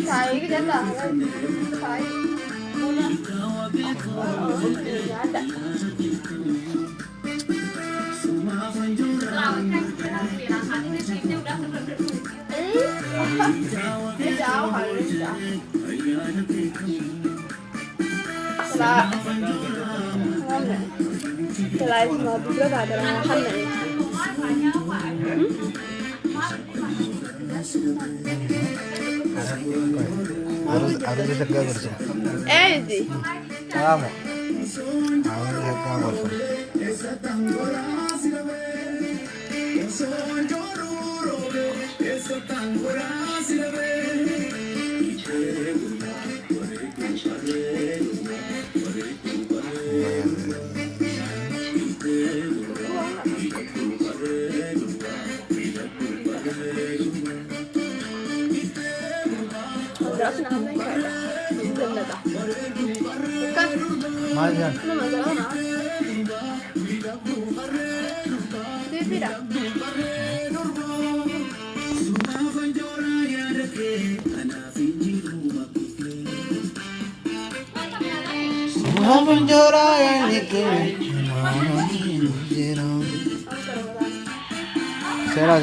Sai cái đó là sai. Selain semua juga gak ada makan nih. Harus dijaga bersih. Di. Kamu. Harus dijaga bersih. Majan. Penjara yang dikini. Sena.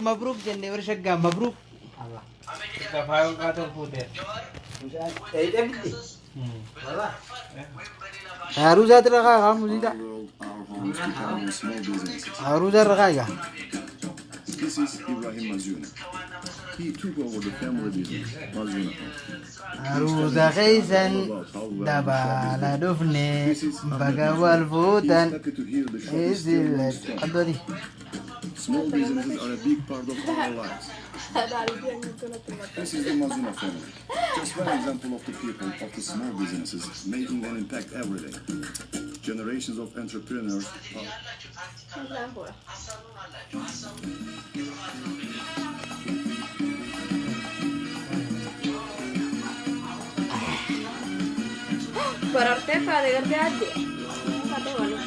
مبروك جنة ورشقة مبروك الله كفاية قاتل فوتة هاروزات رقاقة مزيدة هاروزات رقاقة This is Ibrahim Mazuna. He took over the family business, Mazuna. هاروزة خيسن دبالة دفنة بقى والفوتن إزيلت قدري Small businesses are a big part of our lives. This is the Mazuna family. Just one example of the people of the small businesses making an impact every day. Generations of entrepreneurs Berarti pada kerja aja. Kata mana?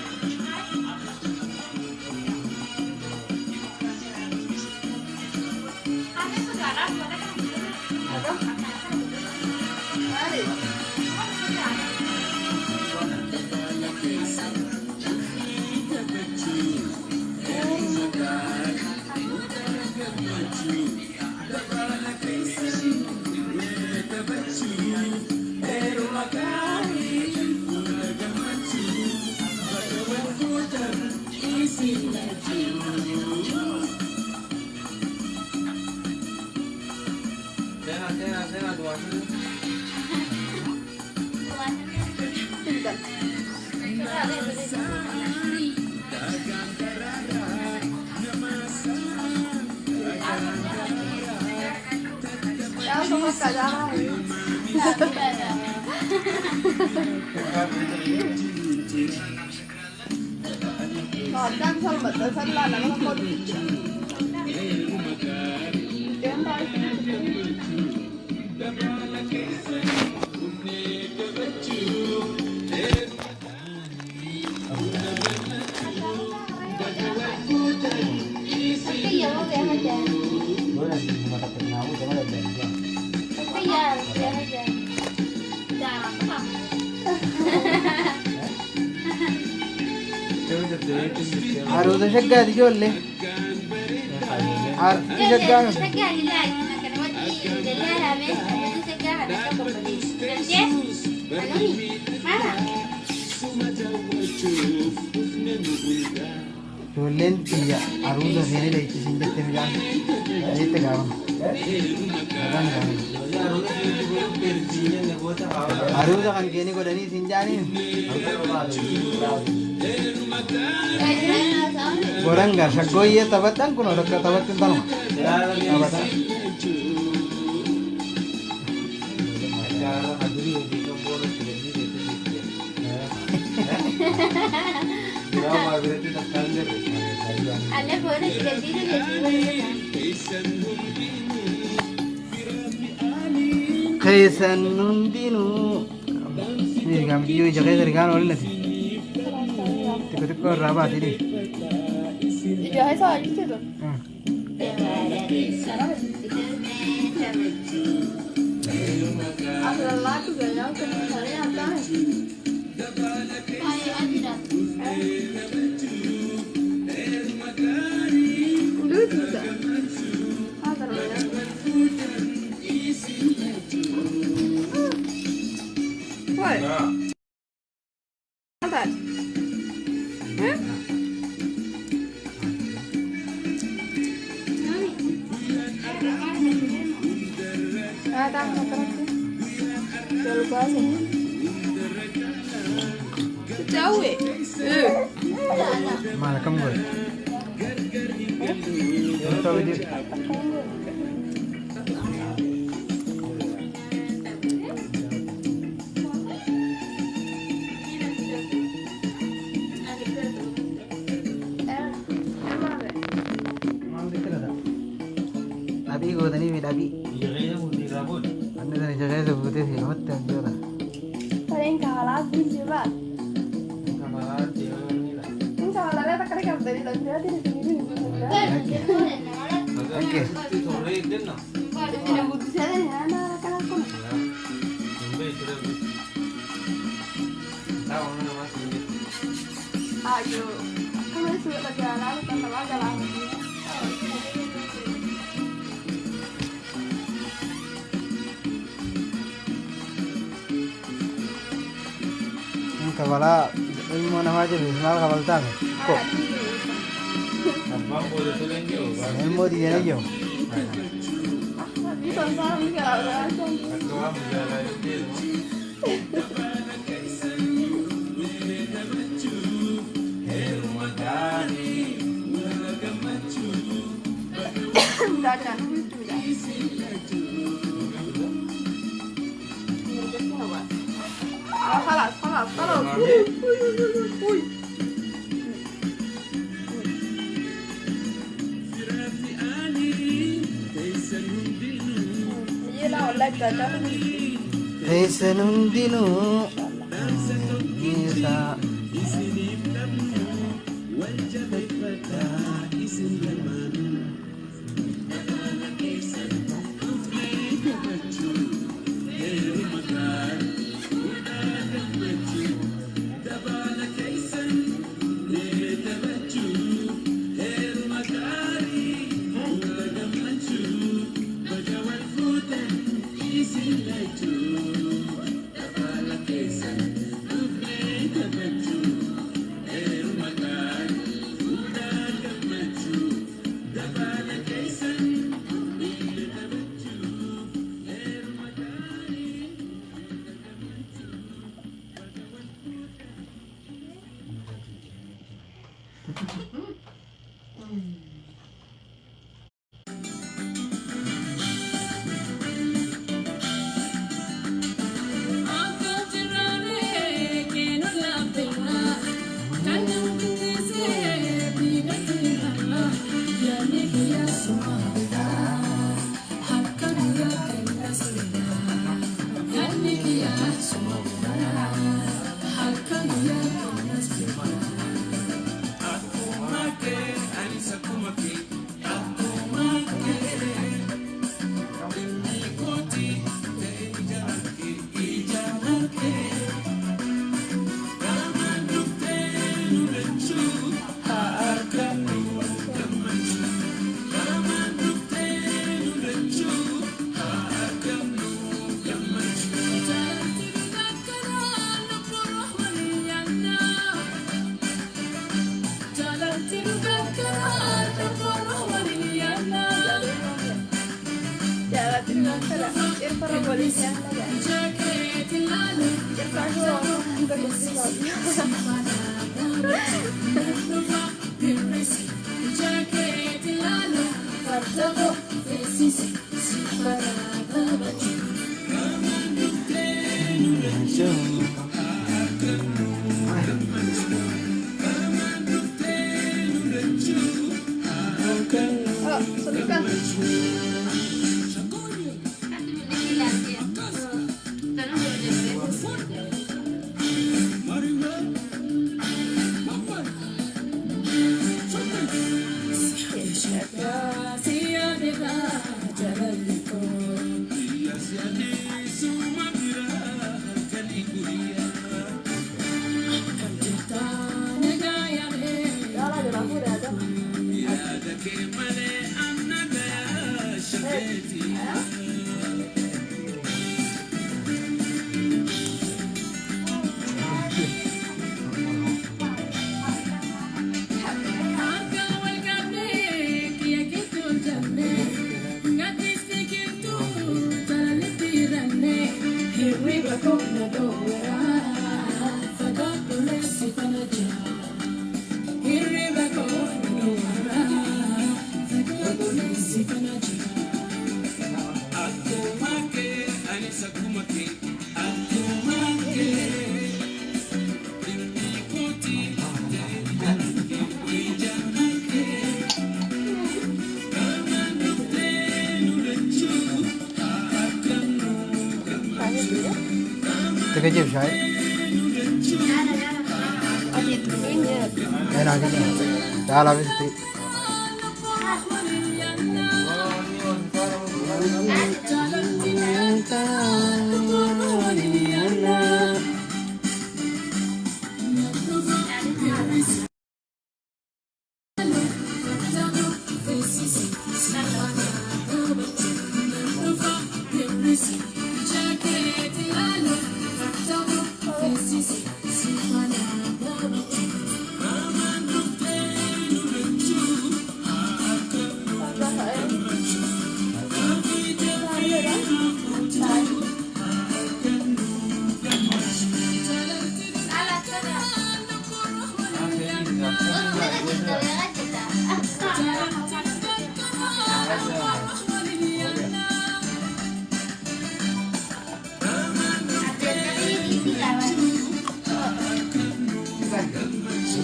Sena dua dulu. Semua kadang. Kadang kalau betul salah nama kau. هاروزة شقة دي جول لي شقة جولين يا هاروزة هنا لي تسين جت مجان جت كام هاروزة كان كيني كودني سينجاني Gorangga sagoye tabatan kuno dokter tabatin tanah. Tabatan. Anne böyle dediğini geçiyor. Kaisan nundinu. Ini kami dia jaga dari kan oleh nanti. Tiba-tiba rabat ini. Iya, saya salah gitu tuh. Asal lagu gak jauh ke misalnya apa? Udah bisa. Asal Woi. Apa? Tahu terus. Jual bahasa. Jauh ya? Mana kamu gue? Tahu dia. Tapi gue tadi tapi. Anda tadi jaga sebutnya sih, hotel juga. Paling kalah sih pak. Ini kalah lihat tak kerja dari tadi di sini. Oke. Ini butuh saya nih, anak kan aku. Ayo, kamu sudah berjalan, tanpa jalan. Kepala ilmu nama aja bismal kapal tang. Kok? Ilmu di sana jo. Bisa sama kalau langsung. Dadah. خلاص خلاص خلاص يلا والله كذا Kaisan nundinu. Bisa. Terkejut saya. Enak gitu. Dah habis itu.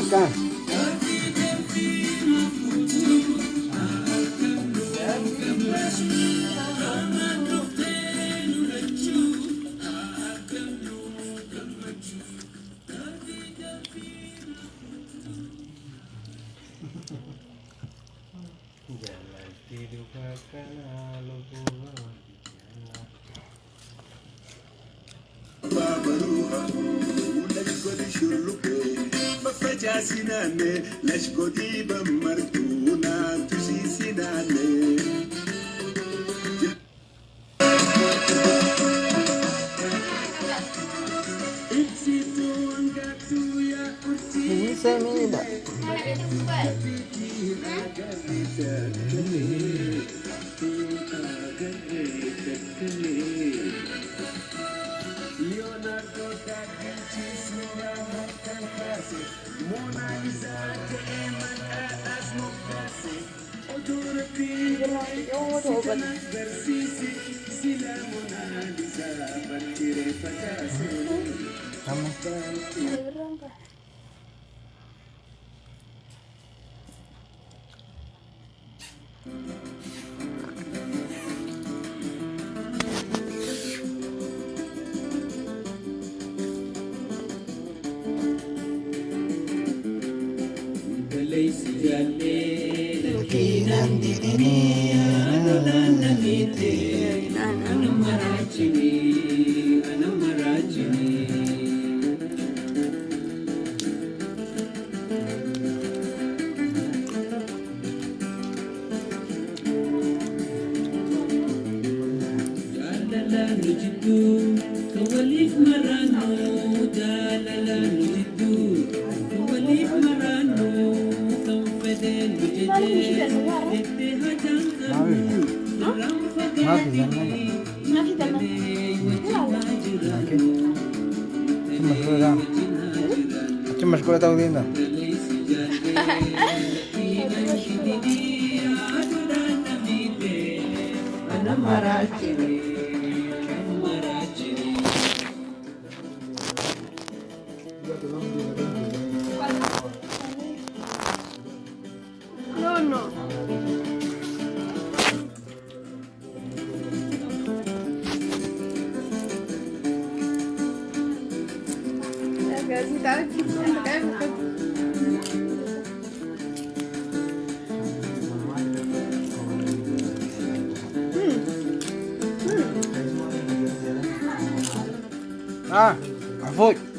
Bukan. Jalan hidup akan lalu pulang. Sinane, let's go deep martuna, to see Sinane. Bisa tidak? Sama. Cuma sekolah tahu dia tak? No. Kasih tahu kita Avoid.